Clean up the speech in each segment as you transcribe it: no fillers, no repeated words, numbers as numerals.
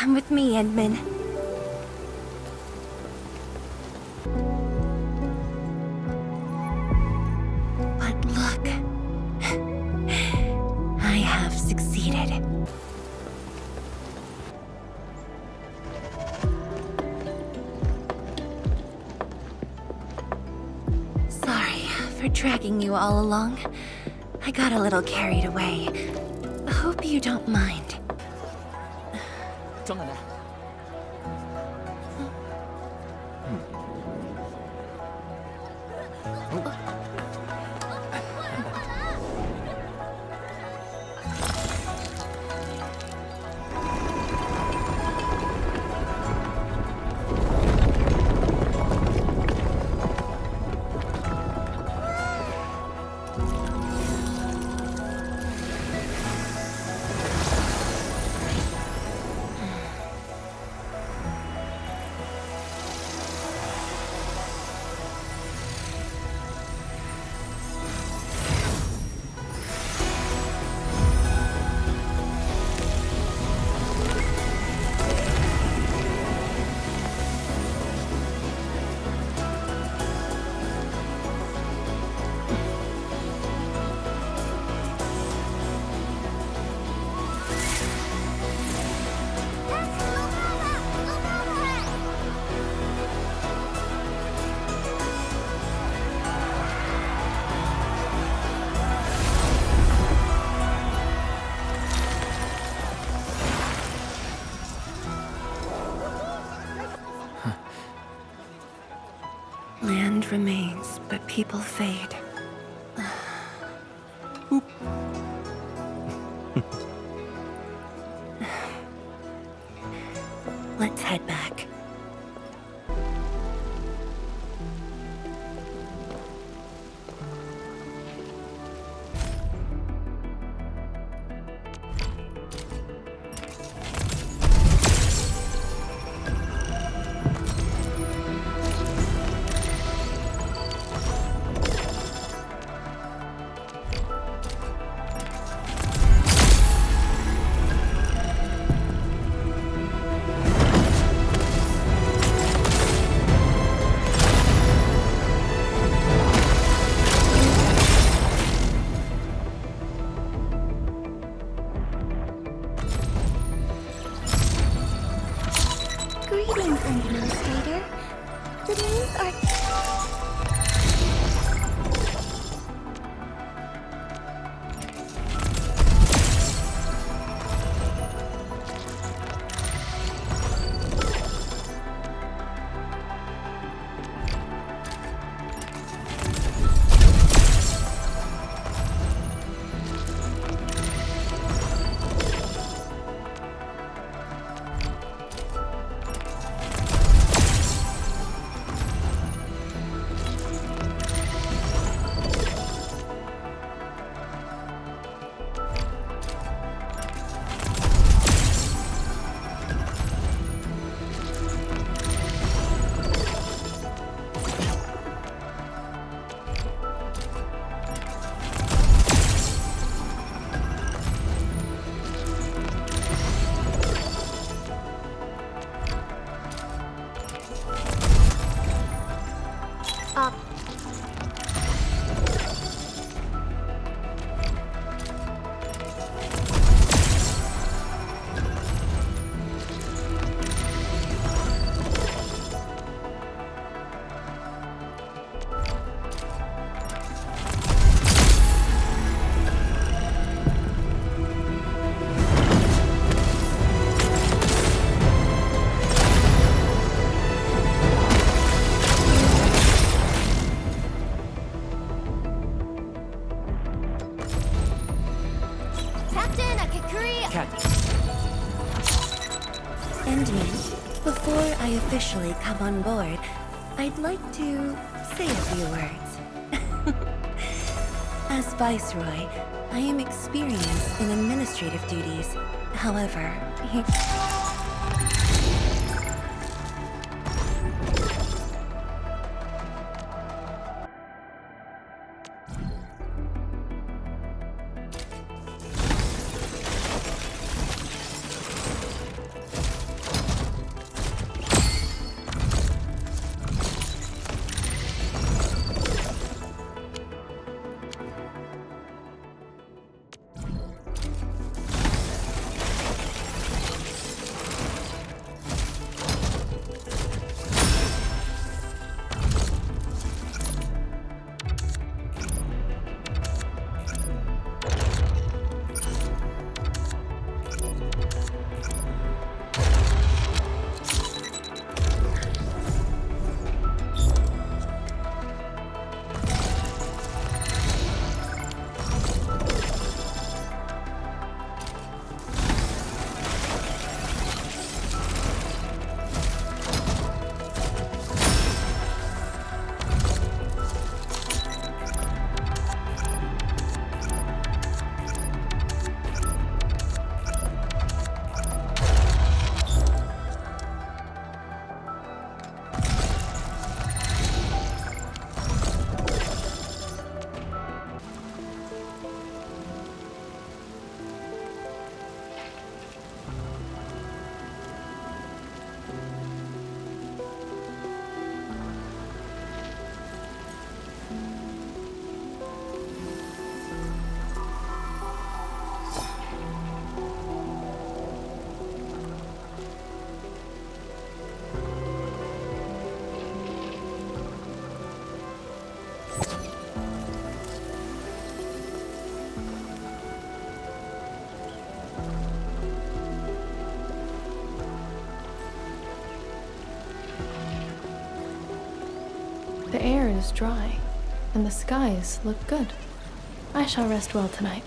Come with me, Edmund. But look. I have succeeded. Sorry for dragging you all along. I got a little carried away. Hope you don't mind. 张奶奶，Land remains, but people fade. Let's head back. Greetings, Administrator. The names are... Endman, before I officially come on board, I'd like to say a few words. As Viceroy, I am experienced in administrative duties. However, The air is dry, and the skies look good. I shall rest well tonight.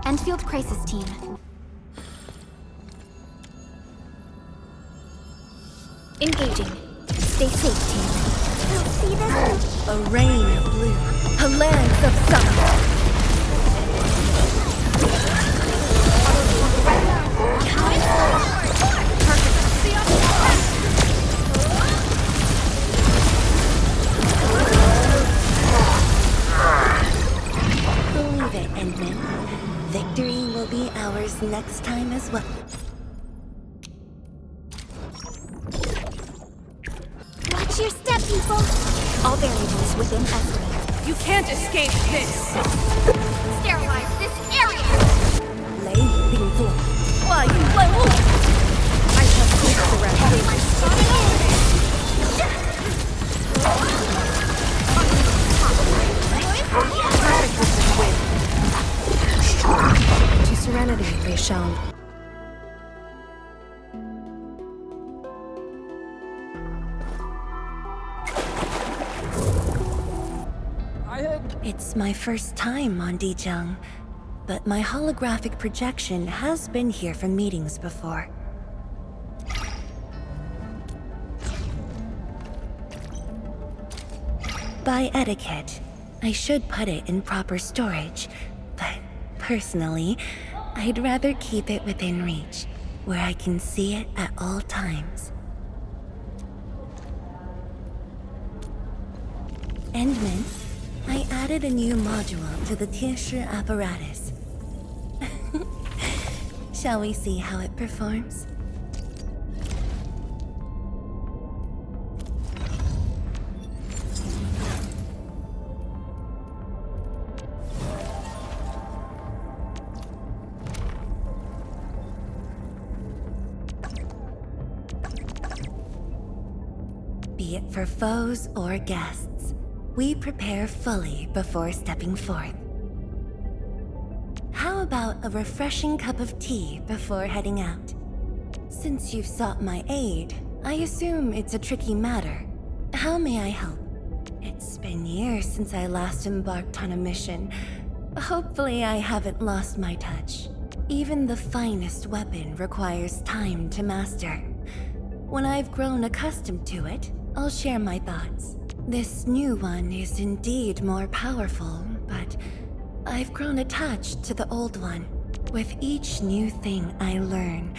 Enfield Crisis Team. Engaging. Stay safe, team. You'll see this? A rain of blue, a lance of summer. Believe it, Endman. Victory will be ours next time as well. Watch your step, people. All variables within estimate. You can't escape this! Sterilize this area! 雷雨定作，化雨万物。 I shall seek the rest. Everyone spotting in! To serenity they shall. It's my first time on Dijang, but my holographic projection has been here for meetings before. By etiquette, I should put it in proper storage, but personally, I'd rather keep it within reach, where I can see it at all times. Endman, I added a new module to the Tianshi apparatus. Shall we see how it performs? Be it for foes or guests, we prepare fully before stepping forth. How about a refreshing cup of tea before heading out? Since you've sought my aid, I assume it's a tricky matter. How may I help? It's been years since I last embarked on a mission. Hopefully I haven't lost my touch. Even the finest weapon requires time to master. When I've grown accustomed to it, I'll share my thoughts. This new one is indeed more powerful, but I've grown attached to the old one. With each new thing I learn,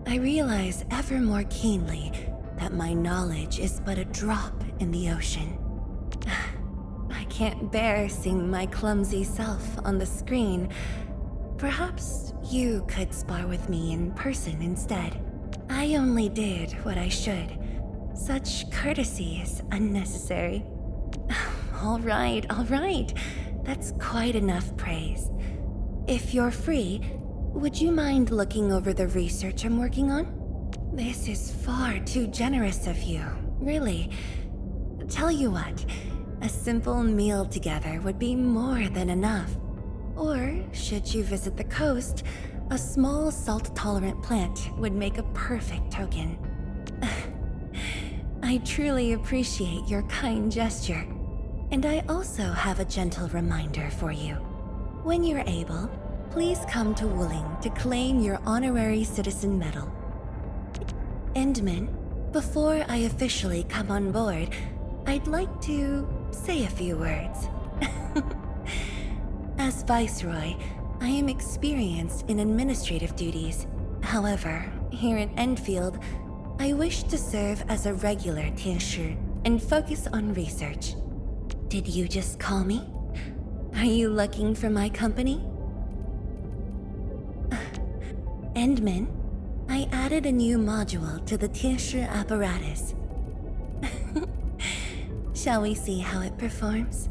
I realize ever more keenly that my knowledge is but a drop in the ocean. I can't bear seeing my clumsy self on the screen. Perhaps you could spar with me in person instead. I only did what I should. Such courtesy is unnecessary. All right. That's quite enough praise. If you're free, would you mind looking over the research I'm working on? This is far too generous of you, really. Tell you what, a simple meal together would be more than enough. Or, should you visit the coast, a small salt-tolerant plant would make a perfect token. I truly appreciate your kind gesture. And I also have a gentle reminder for you. When you're able, please come to Wuling to claim your honorary citizen medal. Endman, before I officially come on board, I'd like to say a few words. As Viceroy, I am experienced in administrative duties. However, here in Enfield, I wish to serve as a regular Tianshi and focus on research. Did you just call me? Are you looking for my company? Endman, I added a new module to the Tianshi apparatus. Shall we see how it performs?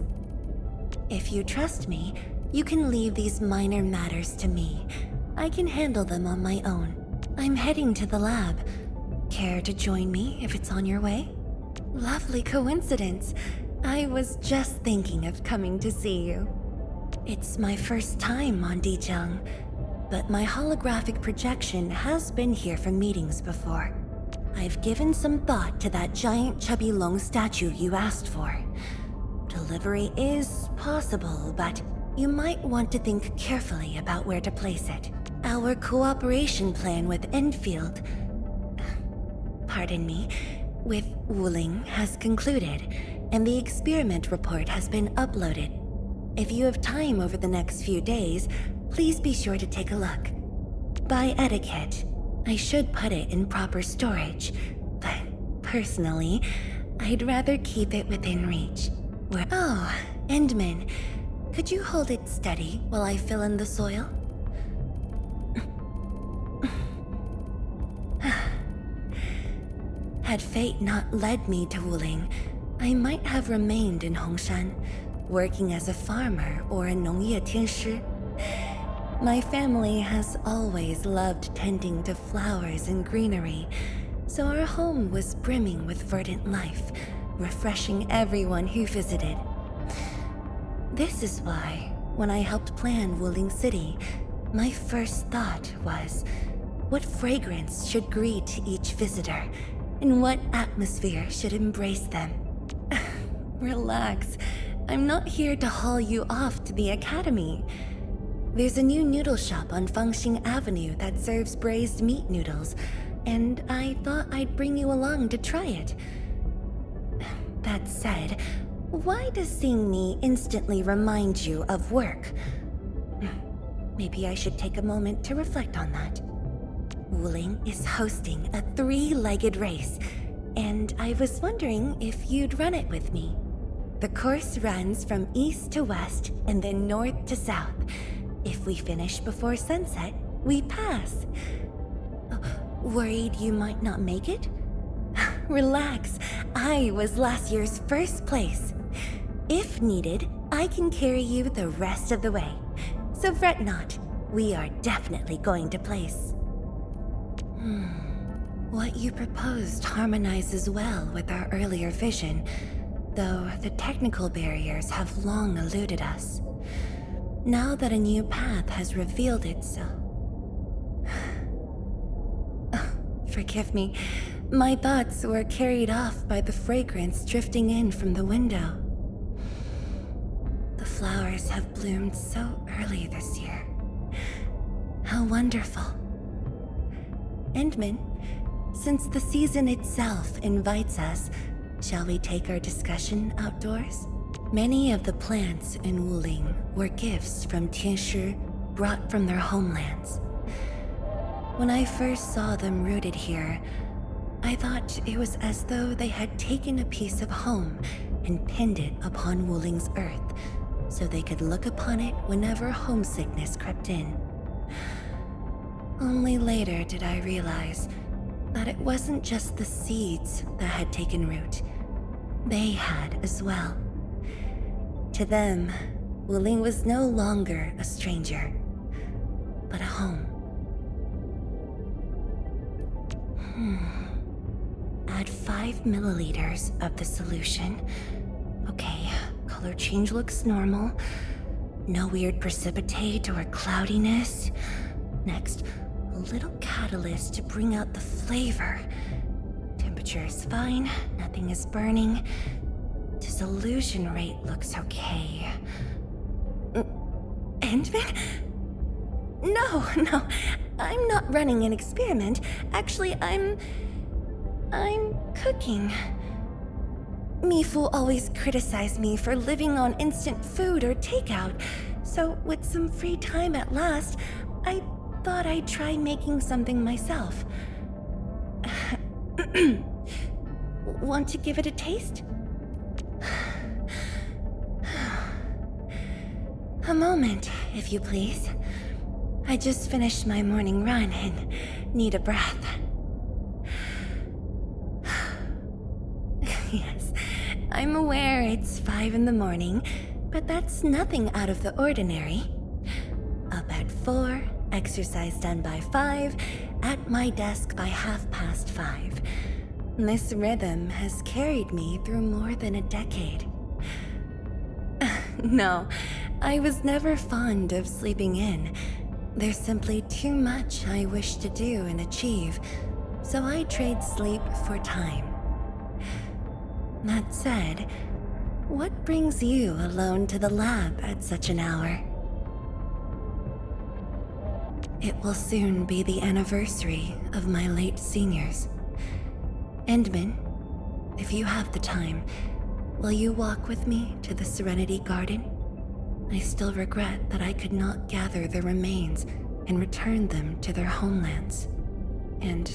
If you trust me, you can leave these minor matters to me. I can handle them on my own. I'm heading to the lab. Care to join me if it's on your way? Lovely coincidence. I was just thinking of coming to see you. It's my first time on Dijang, but my holographic projection has been here for meetings before. I've given some thought to that giant chubby long statue you asked for. Delivery is possible, but you might want to think carefully about where to place it. Our cooperation plan with Enfield, pardon me, with Wuling has concluded, and the experiment report has been uploaded. If you have time over the next few days, please be sure to take a look. By etiquette, I should put it in proper storage, but personally, I'd rather keep it within reach. Oh, Endman, could you hold it steady while I fill in the soil? Had fate not led me to Wuling, I might have remained in Hongshan, working as a farmer or a Nongye Tianshi. My family has always loved tending to flowers and greenery, so our home was brimming with verdant life, refreshing everyone who visited. This is why, when I helped plan Wuling City, my first thought was, what fragrance should greet each visitor, and what atmosphere should embrace them? Relax, I'm not here to haul you off to the academy. There's a new noodle shop on Fangxing Avenue that serves braised meat noodles, and I thought I'd bring you along to try it. That said, why does seeing me instantly remind you of work? Maybe I should take a moment to reflect on that. Wuling is hosting a 3-legged race, and I was wondering if you'd run it with me. The course runs from east to west and then north to south. If we finish before sunset, we pass. Worried you might not make it? Relax, I was last year's first place. If needed, I can carry you the rest of the way. So fret not, we are definitely going to place. What you proposed harmonizes well with our earlier vision, though the technical barriers have long eluded us. Now that a new path has revealed itself... Forgive me, my thoughts were carried off by the fragrance drifting in from the window. The flowers have bloomed so early this year. How wonderful. Endman, since the season itself invites us, shall we take our discussion outdoors? Many of the plants in Wuling were gifts from Tianshi brought from their homelands. When I first saw them rooted here, I thought it was as though they had taken a piece of home and pinned it upon Wuling's earth, so they could look upon it whenever homesickness crept in. Only later did I realize that it wasn't just the seeds that had taken root. They had as well. To them, Wuling was no longer a stranger, but a home. Add 5 milliliters of the solution. Okay, color change looks normal. No weird precipitate or cloudiness. Next, a little catalyst to bring out the flavor. Temperature is fine, nothing is burning. Dissolution rate looks okay. Endman? No, I'm not running an experiment. Actually, I'm cooking. Mifu always criticized me for living on instant food or takeout, so with some free time at last, I thought I'd try making something myself. Want to give it a taste? A moment, if you please. I just finished my morning run and need a breath. Yes, I'm aware it's 5 in the morning, but that's nothing out of the ordinary. Up at 4, exercise done by 5, at my desk by 5:30. This rhythm has carried me through more than a decade. No, I was never fond of sleeping in. There's simply too much I wish to do and achieve, so I trade sleep for time. That said, what brings you alone to the lab at such an hour? It will soon be the anniversary of my late seniors. Endman, if you have the time, will you walk with me to the Serenity Garden? I still regret that I could not gather the remains and return them to their homelands. And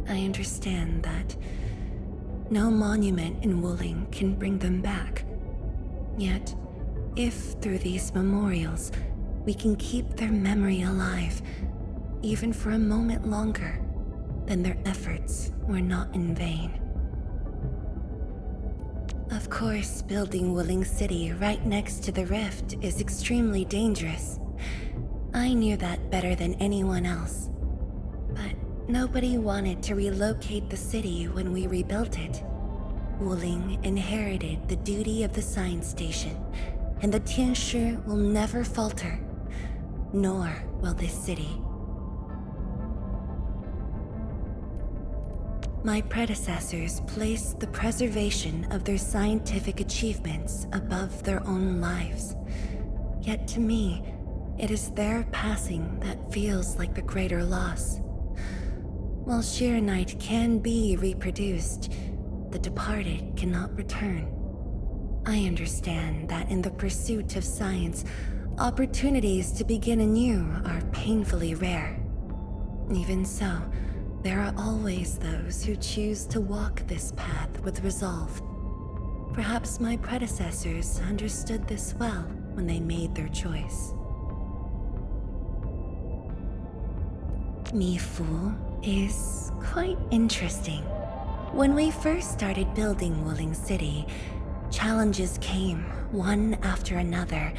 I understand that no monument in Wuling can bring them back. Yet, if through these memorials we can keep their memory alive, even for a moment longer, then their efforts were not in vain. Of course, building Wuling City right next to the rift is extremely dangerous. I knew that better than anyone else. But nobody wanted to relocate the city when we rebuilt it. Wuling inherited the duty of the science station, and the Tianshi will never falter, nor will this city. My predecessors placed the preservation of their scientific achievements above their own lives. Yet to me, it is their passing that feels like the greater loss. While Shiranite can be reproduced, the departed cannot return. I understand that in the pursuit of science, opportunities to begin anew are painfully rare. Even so, there are always those who choose to walk this path with resolve. Perhaps my predecessors understood this well when they made their choice. Mifu is quite interesting. When we first started building Wuling City, challenges came one after another,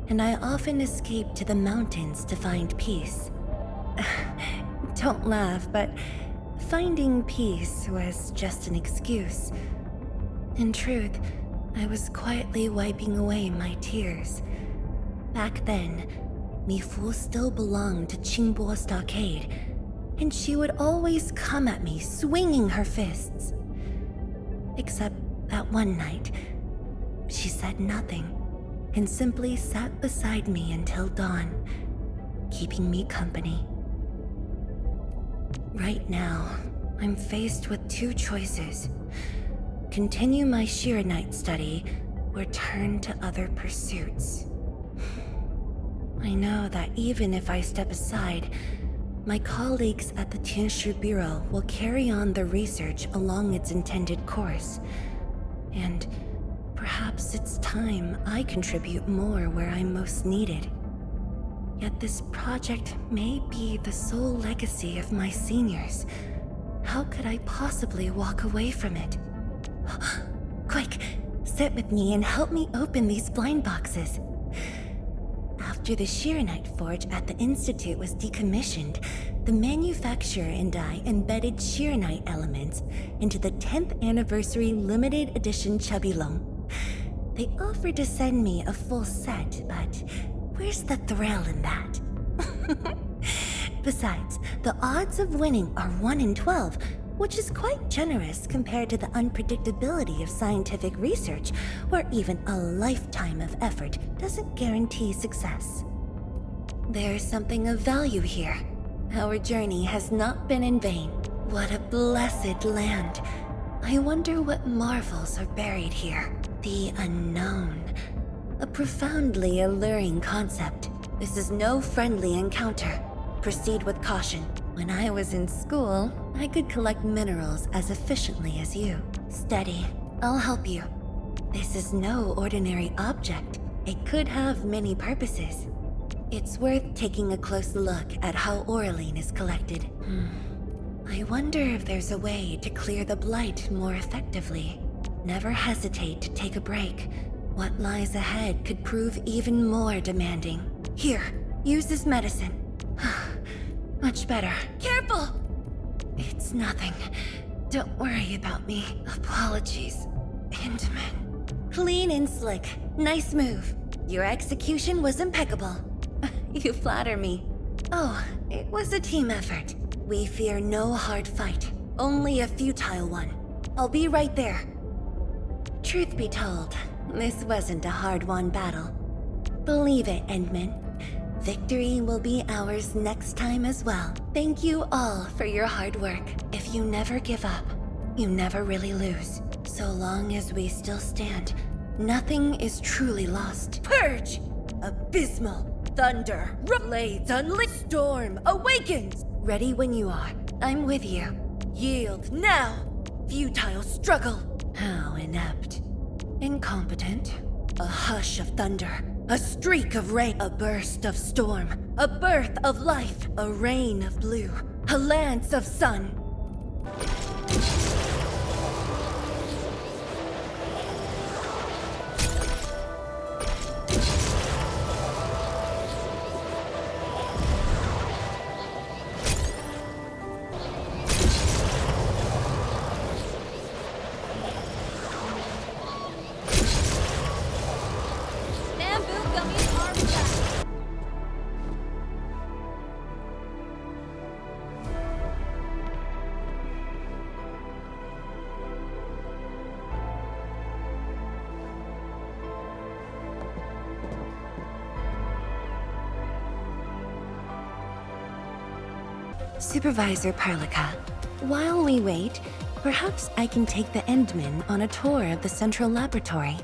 and I often escaped to the mountains to find peace. Don't laugh, but finding peace was just an excuse. In truth, I was quietly wiping away my tears. Back then, Mifu still belonged to Qingbo Stockade, and she would always come at me swinging her fists. Except that one night, she said nothing and simply sat beside me until dawn, keeping me company. Right now, I'm faced with two choices: continue my Shiranite study or turn to other pursuits. I know that even if I step aside, my colleagues at the Tianshi Bureau will carry on the research along its intended course. And perhaps it's time I contribute more where I'm most needed. Yet this project may be the sole legacy of my seniors. How could I possibly walk away from it? Quick, sit with me and help me open these blind boxes. After the Shiranite forge at the Institute was decommissioned, the manufacturer and I embedded Shiranite elements into the 10th anniversary limited edition Chabilong. They offered to send me a full set, but where's the thrill in that? Besides, the odds of winning are 1 in 12, which is quite generous compared to the unpredictability of scientific research, where even a lifetime of effort doesn't guarantee success. There's something of value here. Our journey has not been in vain. What a blessed land. I wonder what marvels are buried here. The unknown. A profoundly alluring concept. This is no friendly encounter. Proceed with caution. When I was in school, I could collect minerals as efficiently as you. Steady. I'll help you. This is no ordinary object. It could have many purposes. It's worth taking a close look at how Oraline is collected. I wonder if there's a way to clear the blight more effectively. Never hesitate to take a break. What lies ahead could prove even more demanding. Here, use this medicine. Much better. Careful! It's nothing. Don't worry about me. Apologies. Intimate. Clean and slick. Nice move. Your execution was impeccable. You flatter me. Oh, it was a team effort. We fear no hard fight, only a futile one. I'll be right there. Truth be told, this wasn't a hard-won battle. Believe it, Endman. Victory will be ours next time as well. Thank you all for your hard work. If you never give up, you never really lose. So long as we still stand, nothing is truly lost. Purge! Abysmal! Thunder! Blades unlit! Storm awakens! Ready when you are. I'm with you. Yield now! Futile struggle! How inept. Incompetent. A hush of thunder. A streak of rain. A burst of storm. A birth of life. A rain of blue. A lance of sun. Supervisor Parlica, while we wait, perhaps I can take the Endman on a tour of the central laboratory.